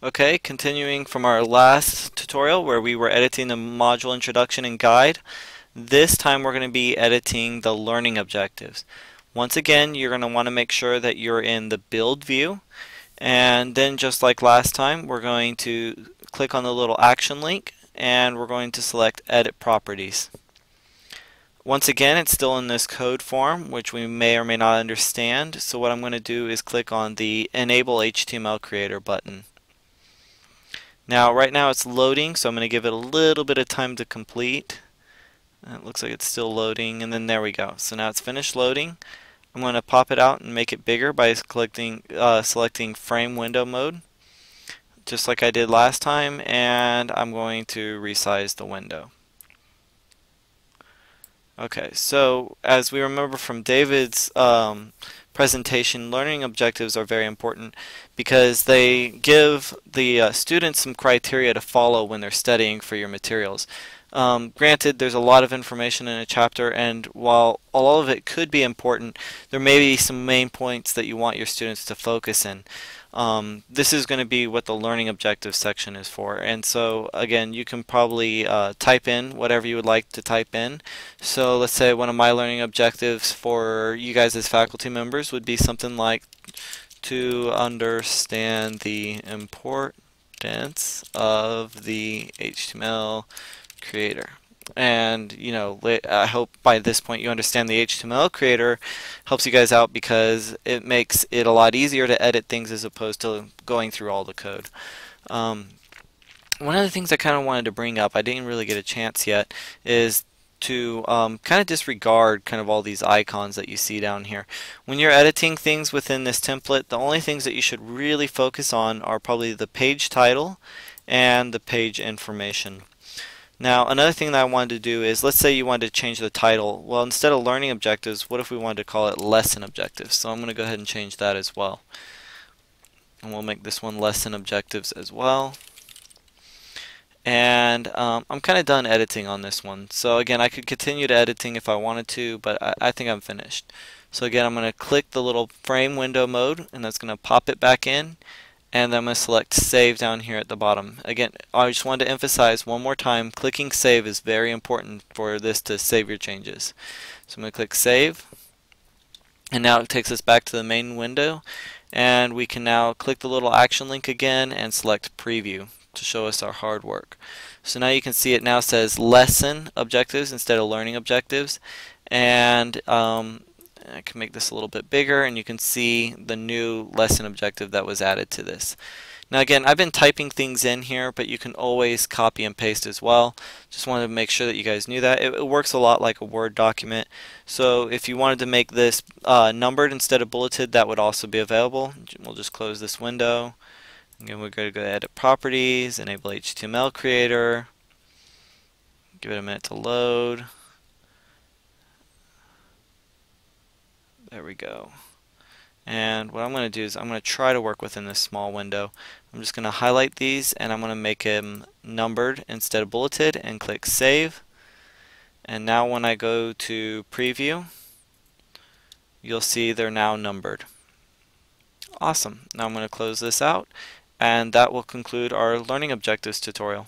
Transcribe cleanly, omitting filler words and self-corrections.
Okay, continuing from our last tutorial where we were editing the module introduction and guide, this time we're going to be editing the learning objectives. Once again, you're going to want to make sure that you're in the build view, and then just like last time, we're going to click on the little action link and we're going to select edit properties. Once again, it's still in this code form, which we may or may not understand, so what I'm going to do is click on the enable HTML creator button. Now right now it's loading, so I'm going to give it a little bit of time to complete. It looks like it's still loading, and then there we go. So now it's finished loading. I'm going to pop it out and make it bigger by selecting frame window mode, just like I did last time, and I'm going to resize the window. Okay, so as we remember from David's presentation, learning objectives are very important because they give the students some criteria to follow when they're studying for your materials. Granted, there's a lot of information in a chapter, and while all of it could be important, there may be some main points that you want your students to focus in. This is going to be what the learning objectives section is for, and so again, you can probably type in whatever you would like to type in. So let's say one of my learning objectives for you guys as faculty members would be something like to understand the importance of the HTML creator. And I hope by this point you understand the HTML creator helps you guys out because it makes it a lot easier to edit things as opposed to going through all the code. One of the things I kind of wanted to bring up, I didn't really get a chance yet, is to kind of disregard kind of all these icons that you see down here. When you're editing things within this template, the only things that you should really focus on are probably the page title and the page information. Now, another thing that I wanted to do is, let's say you wanted to change the title. Well, instead of learning objectives, what if we wanted to call it lesson objectives? So I'm going to go ahead and change that as well. And we'll make this one lesson objectives as well. And I'm kind of done editing on this one. So again, I could continue to editing if I wanted to, but I think I'm finished. So again, I'm going to click the little frame window mode, and that's going to pop it back in. And then I'm going to select save down here at the bottom. Again, I just wanted to emphasize one more time, clicking save is very important for this to save your changes. So I'm going to click save, and now it takes us back to the main window, and we can now click the little action link again and select preview to show us our hard work. So now you can see it now says lesson objectives instead of learning objectives, and I can make this a little bit bigger, and you can see the new lesson objective that was added to this. Now again, I've been typing things in here, but you can always copy and paste as well. Just wanted to make sure that you guys knew that. It works a lot like a Word document. So if you wanted to make this numbered instead of bulleted, that would also be available. We'll just close this window. Again, we're going to go to Edit Properties, Enable HTML Creator. Give it a minute to load. There we go. And what I'm going to do is I'm going to try to work within this small window. I'm just going to highlight these, and I'm going to make them numbered instead of bulleted and click save. And now when I go to preview, you'll see they're now numbered. Awesome. Now I'm going to close this out, and that will conclude our learning objectives tutorial.